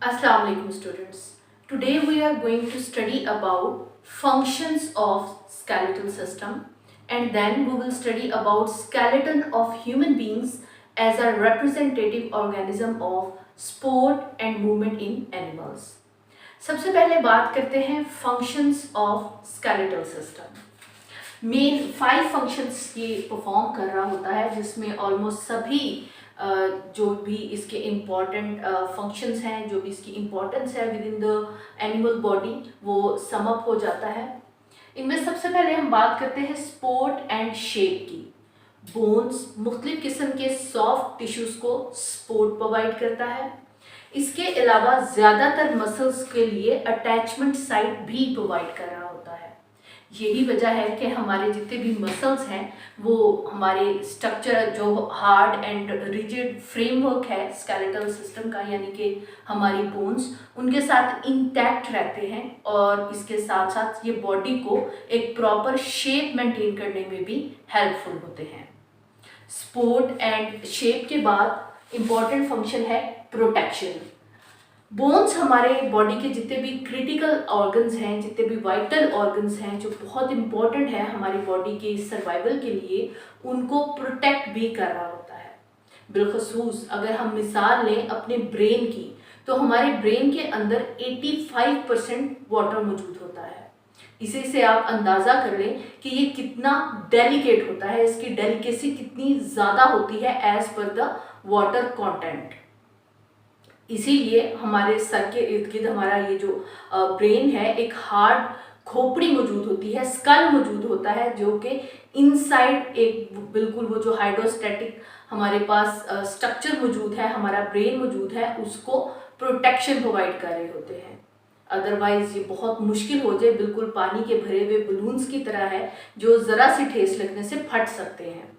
Assalamu alaikum students. Today we are going to study about functions of skeletal system, and then we will study about skeleton of human beings as a representative organism of sport and movement in animals. सबसे पहले बात करते हैं functions of skeletal system. Main 5 functions ये perform कर रहा होता है, जिसमें ऑलमोस्ट सभी जो भी इसके इम्पॉर्टेंट फंक्शंस हैं, जो भी इसकी इम्पोर्टेंस है with in the animal body, वो सम अप हो जाता है। इनमें सबसे पहले हम बात करते हैं सपोर्ट एंड शेप की। बोन्स मुख्तलिफ किस्म के सॉफ्ट टिश्यूज़ को सपोर्ट प्रोवाइड करता है। इसके अलावा ज़्यादातर मसल्स के लिए अटैचमेंट साइट भी प्रोवाइड कर रहा होता है। यही वजह है कि हमारे जितने भी मसल्स हैं वो हमारे स्ट्रक्चर जो हार्ड एंड रिजिड फ्रेमवर्क है स्केलेटल सिस्टम का, यानी कि हमारी बोन्स, उनके साथ इंटैक्ट रहते हैं और इसके साथ साथ ये बॉडी को एक प्रॉपर शेप मेंटेन करने में भी हेल्पफुल होते हैं। सपोर्ट एंड शेप के बाद इम्पॉर्टेंट फंक्शन है प्रोटेक्शन। बोन्स हमारे बॉडी के जितने भी क्रिटिकल ऑर्गन्स हैं, जितने भी वाइटल ऑर्गन्स हैं जो बहुत इंपॉर्टेंट है हमारी बॉडी के सर्वाइवल के लिए, उनको प्रोटेक्ट भी कर रहा होता है। बिलखसूस अगर हम मिसाल लें अपने ब्रेन की, तो हमारे ब्रेन के अंदर 85% वाटर मौजूद होता है। इसी से आप अंदाज़ा कर लें कि ये कितना डेलिकेट होता है, इसकी डेलिकेसी कितनी ज़्यादा होती है as per the water content. इसीलिए हमारे सर के इर्द गिर्द हमारा ये जो ब्रेन है, एक हार्ड खोपड़ी मौजूद होती है, स्कल मौजूद होता है, जो कि इनसाइड एक बिल्कुल वो जो हाइड्रोस्टैटिक हमारे पास स्ट्रक्चर मौजूद है, हमारा ब्रेन मौजूद है, उसको प्रोटेक्शन प्रोवाइड कर रहे होते हैं। अदरवाइज ये बहुत मुश्किल हो जाए, बिल्कुल पानी के भरे हुए बलून्स की तरह है जो ज़रा सी ठेस लगने से फट सकते हैं।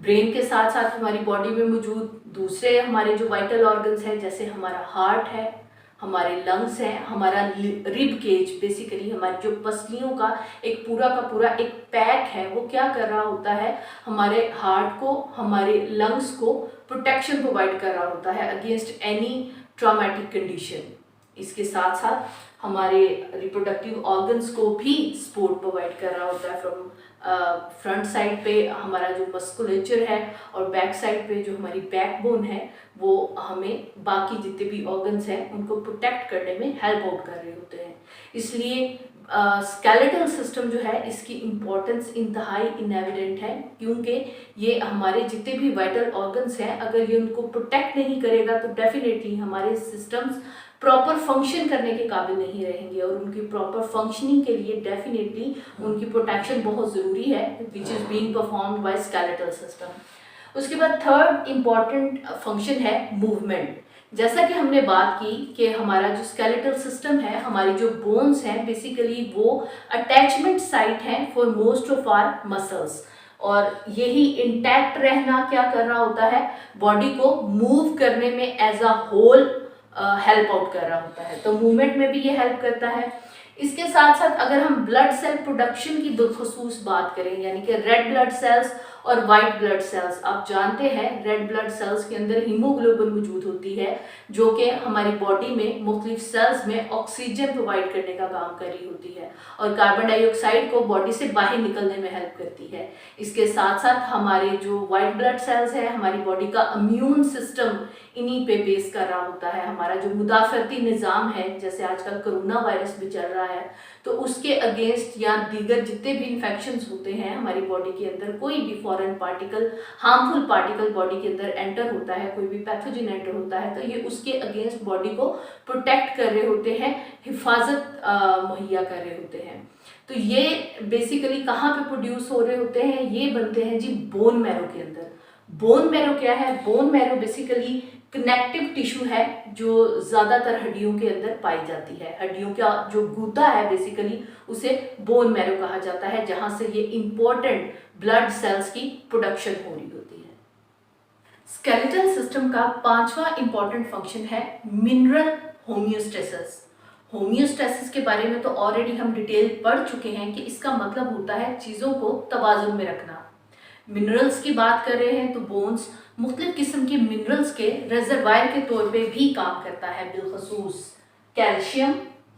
ब्रेन के साथ साथ हमारी बॉडी में मौजूद दूसरे हमारे जो वाइटल ऑर्गन्स हैं, जैसे हमारा हार्ट है, हमारे लंग्स हैं, हमारा रिब केज, बेसिकली हमारी जो पसलियों का का पूरा एक पैक है, वो क्या कर रहा होता है, हमारे हार्ट को, हमारे लंग्स को प्रोटेक्शन प्रोवाइड कर रहा होता है अगेंस्ट एनी ट्रॉमेटिक कंडीशन। इसके साथ साथ हमारे रिप्रोडक्टिव ऑर्गन्स को भी सपोर्ट प्रोवाइड कर रहा होता है। फ्रॉम फ्रंट साइड पे हमारा जो मस्कुलेचर है और बैक साइड पे जो हमारी बैकबोन है, वो हमें बाकी जितने भी ऑर्गन्स हैं उनको प्रोटेक्ट करने में हेल्प आउट कर रहे होते हैं। इसलिए स्केलेटल सिस्टम जो है, इसकी इम्पोर्टेंस इंतहाई इनएविडेंट है, क्योंकि ये हमारे जितने भी वाइटल ऑर्गन्स हैं, अगर ये उनको प्रोटेक्ट नहीं करेगा तो डेफिनेटली हमारे सिस्टम्स प्रॉपर फंक्शन करने के काबिल नहीं रहेंगे, और उनकी प्रॉपर फंक्शनिंग के लिए डेफिनेटली उनकी प्रोटेक्शन बहुत ज़रूरी है, which is being performed by skeletal system. उसके बाद थर्ड इम्पॉर्टेंट फंक्शन है मूवमेंट। जैसा कि हमने बात की कि हमारा जो स्केलेटल सिस्टम है, हमारी जो बोन्स हैं, बेसिकली वो अटैचमेंट साइट हैं for most of our muscles, और यही इंटैक्ट रहना क्या कर रहा होता है, बॉडी को मूव करने में as a whole help out कर रहा होता है। तो मूवमेंट में भी ये हेल्प करता है। इसके साथ साथ अगर हम ब्लड सेल प्रोडक्शन की बिलखसूस बात करें, यानी कि रेड ब्लड सेल्स और वाइट ब्लड सेल्स, आप जानते हैं रेड ब्लड सेल्स के अंदर हीमोग्लोबिन मौजूद होती है, जो कि हमारी बॉडी में मुख्तलिफ सेल्स में ऑक्सीजन प्रोवाइड करने का काम कर रही होती है और कार्बन डाइऑक्साइड को बॉडी से बाहर निकलने में हेल्प करती है। इसके साथ साथ हमारे जो वाइट ब्लड सेल्स है, हमारी बॉडी का इम्यून सिस्टम इन्हीं पे बेस कर रहा होता है। हमारा जो मुदाफ़ती निज़ाम है, जैसे आजकल कोरोना वायरस भी चल रहा है, तो उसके अगेंस्ट या दीगर जितने भी इन्फेक्शंस होते हैं हमारी बॉडी के अंदर, कोई भी foreign particle, harmful particle body के अंदर एंटर होता है, कोई भी पैथोजन एंटर होता है, तो ये उसके अगेंस्ट बॉडी को प्रोटेक्ट कर रहे होते हैं, हिफाजत मुहैया कर रहे होते हैं। तो ये बेसिकली कहाँ पे प्रोड्यूस हो रहे होते हैं, ये बनते हैं जी बोन मैरो के अंदर। बोन मैरो क्या है? Bone marrow basically connective tissue है जो ज़्यादातर हड्डियों के अंदर पाई जाती है। हड्डियों का जो गूदा है बेसिकली उसे बोन मैरो कहा जाता है, जहाँ से ये इम्पोर्टेंट ब्लड सेल्स की प्रोडक्शन हो रही होती है। स्केलेटल सिस्टम का 5वां इम्पॉर्टेंट फंक्शन है मिनरल होम्योस्टेसिस। होम्योस्टेसिस के बारे में तो ऑलरेडी हम डिटेल पढ़ चुके हैं कि इसका मतलब होता है चीज़ों को तवाजुन में रखना। मिनरल्स की बात कर रहे हैं तो बोन्स मुख्तलिफ किस्म के मिनरल्स के रिजर्वायर के तौर पे भी काम करता है, बिलखसूस calcium,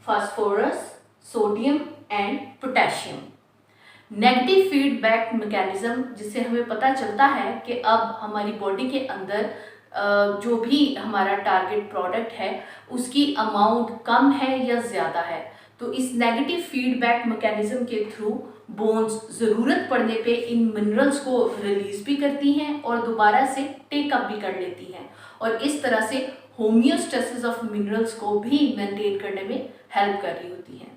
phosphorus, sodium and potassium. Negative feedback mechanism, जिससे हमें पता चलता है कि अब हमारी बॉडी के अंदर जो भी हमारा टारगेट प्रोडक्ट है उसकी अमाउंट कम है या ज़्यादा है, तो इस नेगेटिव फीडबैक मैकेनिज्म के थ्रू बोन्स ज़रूरत पड़ने पे इन मिनरल्स को रिलीज भी करती हैं और दोबारा से टेकअप भी कर लेती हैं, और इस तरह से होम्योस्टेसिस ऑफ मिनरल्स को भी मेंटेन करने में हेल्प कर रही होती हैं।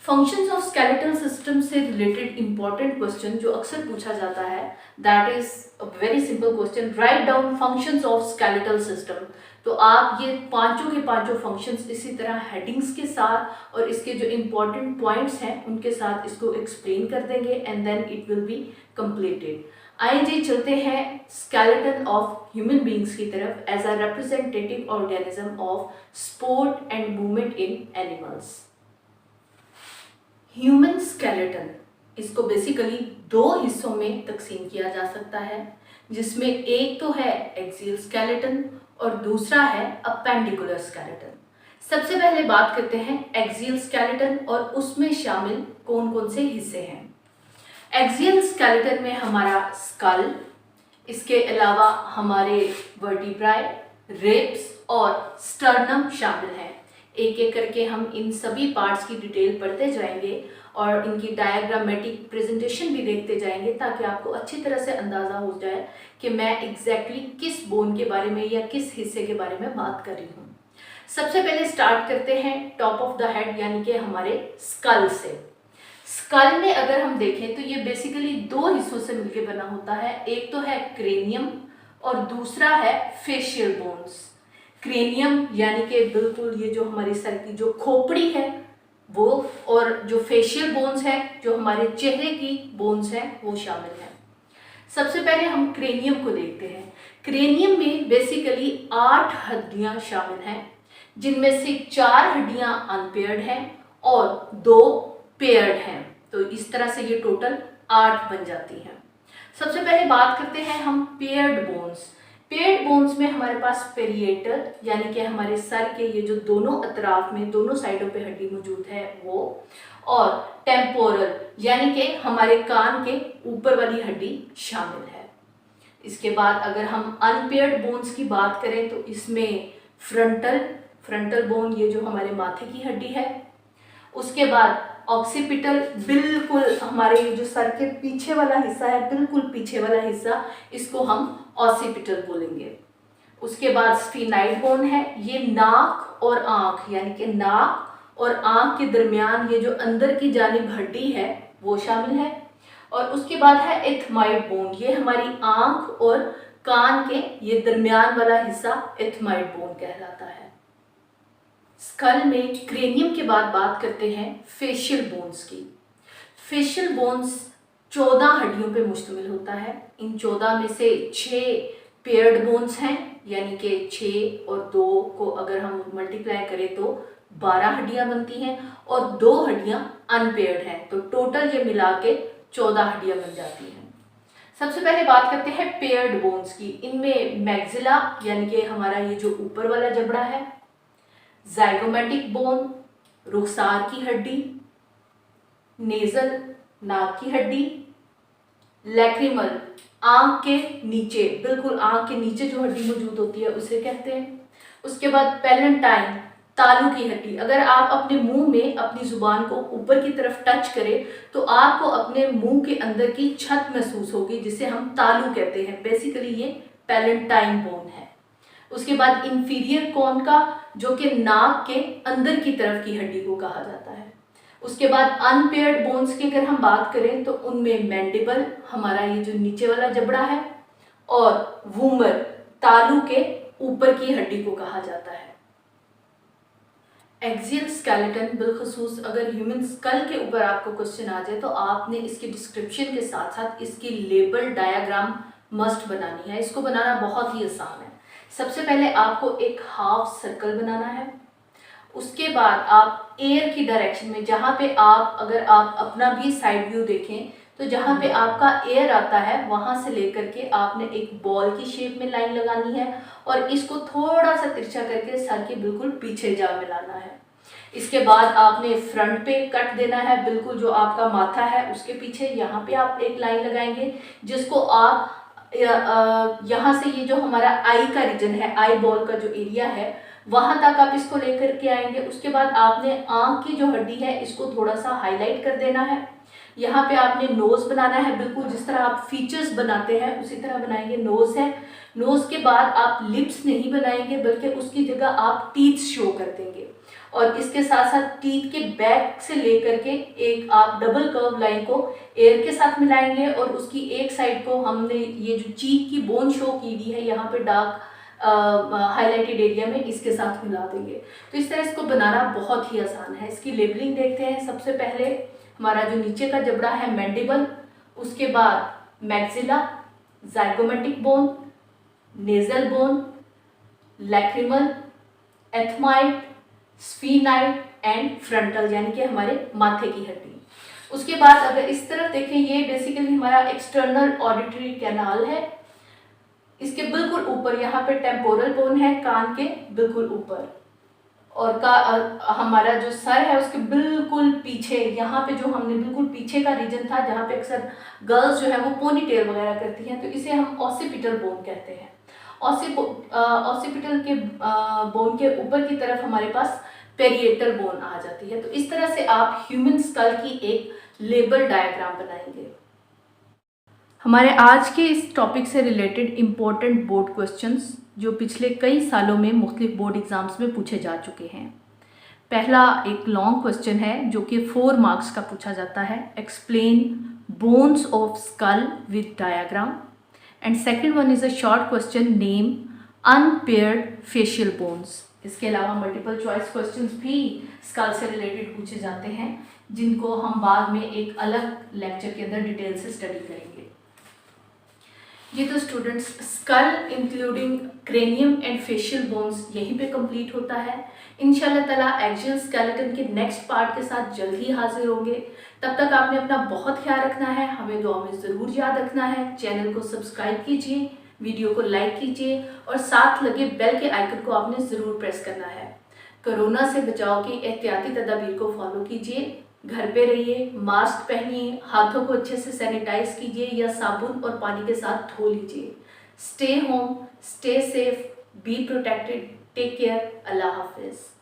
फंक्शंस ऑफ स्केलेटल सिस्टम से रिलेटेड इंपॉर्टेंट क्वेश्चन जो अक्सर पूछा जाता है, that is a very simple question, write down functions of skeletal system. तो आप ये पांचों के पांचों फंक्शंस इसी तरह हेडिंग्स के साथ और इसके जो इंपॉर्टेंट पॉइंट्स हैं उनके साथ इसको एक्सप्लेन कर देंगे and then it will be completed. आइए जी चलते हैं स्केलेटन ऑफ ह्यूमन बींग्स की तरफ as a representative organism of support and movement in animals. Human skeleton, इसको बेसिकली दो हिस्सों में तकसीम किया जा सकता है, जिसमें एक तो है एक्सियल स्केलेटन और दूसरा है अपेंडिकुलर स्केलेटन। सबसे पहले बात करते हैं एक्सियल स्केलेटन और उसमें शामिल कौन कौन से हिस्से हैं। एक्सियल स्केलेटन में हमारा स्कल, इसके अलावा हमारे वर्टिब्राई, रिब्स और स्टर्नम शामिल हैं। एक एक करके हम इन सभी पार्ट्स की डिटेल पढ़ते जाएंगे और इनकी डायग्रामेटिक प्रेजेंटेशन भी देखते जाएंगे ताकि आपको अच्छी तरह से अंदाज़ा हो जाए कि मैं एग्जैक्टली किस बोन के बारे में या किस हिस्से के बारे में बात कर रही हूँ। सबसे पहले स्टार्ट करते हैं टॉप ऑफ द हेड यानी कि हमारे स्कल से। स्कल में अगर हम देखें तो ये बेसिकली दो हिस्सों से मिलकर बना होता है, एक तो है क्रेनियम और दूसरा है फेशियल बोन्स। क्रेनियम यानी कि बिल्कुल ये जो हमारी सर की जो खोपड़ी है वो, और जो फेशियल बोन्स है जो हमारे चेहरे की बोन्स हैं वो शामिल है। सबसे पहले हम क्रेनियम को देखते हैं। क्रेनियम में बेसिकली 8 हड्डियां शामिल हैं, जिनमें से 4 हड्डियां अनपेयर्ड हैं और 2 पेयर्ड हैं, तो इस तरह से ये टोटल 8 बन जाती हैं। सबसे पहले बात करते हैं हम पेयर्ड बोन्स। पेयर्ड बोन्स में हमारे पास पेरिएटल यानी कि हमारे सर के ये जो दोनों अतराफ में दोनों साइडों पे हड्डी मौजूद है वो, और टेम्पोरल यानी कि हमारे कान के ऊपर वाली हड्डी शामिल है। इसके बाद अगर हम अनपेयर्ड बोन्स की बात करें तो इसमें फ्रंटल बोन, ये जो हमारे माथे की हड्डी है। उसके बाद ऑक्सीपिटल, बिल्कुल हमारे ये जो सर के पीछे वाला हिस्सा है, बिल्कुल पीछे वाला हिस्सा, इसको हम ऑक्सीपिटल बोलेंगे। उसके बाद स्फीनाइड बोन है, ये नाक और आंख यानी कि नाक और आंख के दरमियान ये जो अंदर की जानिब हड्डी है वो शामिल है। और उसके बाद है एथमाइड बोन, ये हमारी आंख और कान के ये दरमियान वाला हिस्सा एथमाइड बोन कहलाता है। स्कल में क्रेनियम के बाद बात करते हैं फेशियल बोन्स की। फेशियल बोन्स 14 हड्डियों पे मुश्तमिल होता है। इन 14 में से 6 पेयर्ड बोन्स हैं, यानी कि 6 और 2 को अगर हम मल्टीप्लाई करें तो 12 हड्डियां बनती हैं और 2 हड्डियां अनपेयर्ड हैं, तो टोटल ये मिला के 14 हड्डियां बन जाती हैं। सबसे पहले बात करते हैं पेयर्ड बोन्स की। इनमें मैग्जिला यानी कि हमारा ये जो ऊपर वाला जबड़ा है, जाइगोमेटिक बोन रुखसार की हड्डी, नेजल नाक की हड्डी, लैक्रिमल आंख के नीचे, बिल्कुल आंख के नीचे जो हड्डी मौजूद होती है उसे कहते हैं। उसके बाद पैलेंटाइन तालू की हड्डी। अगर आप अपने मुंह में अपनी जुबान को ऊपर की तरफ टच करें तो आपको अपने मुंह के अंदर की छत महसूस होगी, जिसे हम तालू कहते हैं। बेसिकली ये पैलेंटाइन बोन है। उसके बाद इंफीरियर कॉन का, जो कि नाक के अंदर की तरफ की हड्डी को कहा जाता है। उसके बाद अनपेयर्ड बोन्स की अगर हम बात करें तो उनमें मैंडिबल, हमारा ये जो नीचे वाला जबड़ा है, और वूमर तालू के ऊपर की हड्डी को कहा जाता है। एक्सियल स्केलेटन, बिलखसूस अगर ह्यूमन स्कल के ऊपर आपको क्वेश्चन आ जाए तो आपने इसकी डिस्क्रिप्शन के साथ साथ इसकी लेबल डायग्राम मस्ट बनानी है। इसको बनाना बहुत ही आसान है। सबसे पहले आपको एक हाफ सर्कल बनाना है। उसके बाद आप एयर की डायरेक्शन में, जहाँ पे आप अगर आप अपना भी साइड व्यू देखें तो जहाँ पे आपका एयर आता है वहाँ से लेकर के आपने एक बॉल की शेप में लाइन लगानी है और इसको थोड़ा सा तिरछा करके सर के बिल्कुल पीछे जा मिलाना है। इसके बाद आपने फ्रंट पे कट देना है, बिल्कुल जो आपका माथा है उसके पीछे यहाँ पे आप एक लाइन लगाएंगे, जिसको आप यहाँ से ये जो हमारा आई का रीजन है, आई बॉल का जो एरिया है वहां तक आप इसको लेकर के आएंगे। उसके बाद आपने आंख की जो हड्डी है इसको थोड़ा सा हाईलाइट कर देना है। यहाँ पे आपने नोज बनाना है, बिल्कुल जिस तरह आप फीचर्स बनाते हैं उसी तरह बनाएंगे। नोज है, नोज के बाद आप लिप्स नहीं बनाएंगे बल्कि उसकी जगह आप टीथ शो कर देंगे और इसके साथ साथ टीथ के बैक से लेकर के एक आप डबल कर्व लाइन को एयर के साथ मिलाएंगे और उसकी एक साइड को हमने ये जो चीक की बोन शो की हुई है यहाँ पे डार्क हाईलाइटेड एरिया में इसके साथ मिला देंगे। तो इस तरह इसको बनाना बहुत ही आसान है। इसकी लेबलिंग देखते हैं। सबसे पहले हमारा जो नीचे का जबड़ा है मैंडिबल, उसके बाद maxilla, zygomatic bone, nasal bone, lacrimal, ethmoid, sphenoid and frontal यानी कि हमारे माथे की हड्डी। उसके बाद अगर इस तरफ देखें, ये बेसिकली हमारा एक्सटर्नल ऑडिटरी कैनाल है। इसके बिल्कुल ऊपर यहाँ पे टेम्पोरल बोन है, कान के बिल्कुल ऊपर, और हमारा जो सर है उसके बिल्कुल पीछे, यहाँ पे जो हमने बिल्कुल पीछे का रीजन था जहाँ पे अक्सर गर्ल्स जो है वो पोनी टेल वगैरह करती हैं, तो इसे हम ऑसिपिटल बोन कहते हैं। ऑसिपिटल के बोन के ऊपर की तरफ हमारे पास पेरिएटल बोन आ जाती है। तो इस तरह से आप ह्यूमन स्कल की एक लेबल डायग्राम बनाएंगे। हमारे आज के इस टॉपिक से रिलेटेड इम्पोर्टेंट बोर्ड क्वेश्चंस जो पिछले कई सालों में मुख्तलिफ बोर्ड एग्जाम्स में पूछे जा चुके हैं। पहला एक लॉन्ग क्वेश्चन है जो कि 4 मार्क्स का पूछा जाता है। Explain bones of skull with diagram. And second one is a short question, name unpaired facial bones. इसके अलावा मल्टीपल चॉइस क्वेश्चंस भी स्कल से रिलेटेड पूछे जाते हैं, जिनको हम बाद में एक अलग लेक्चर के अंदर डिटेल से स्टडी करेंगे। ये तो students skull including cranium and facial bones यहीं पे कंप्लीट होता है। इंशाल्लाह ताला एक्सियल स्केलेटन के नेक्स्ट पार्ट के साथ जल्द ही हाजिर होंगे। तब तक आपने अपना बहुत ख्याल रखना है, हमें दुआ में ज़रूर याद रखना है। चैनल को सब्सक्राइब कीजिए, वीडियो को लाइक कीजिए और साथ लगे बेल के आइकन को आपने ज़रूर प्रेस करना है। कोरोना से बचाव की एहतियाती तदाबीर को फॉलो कीजिए, घर पे रहिए, मास्क पहनिए, हाथों को अच्छे से सैनिटाइज कीजिए या साबुन और पानी के साथ धो लीजिए। Stay home, stay safe, be protected, take care, अल्लाह हाफिज़।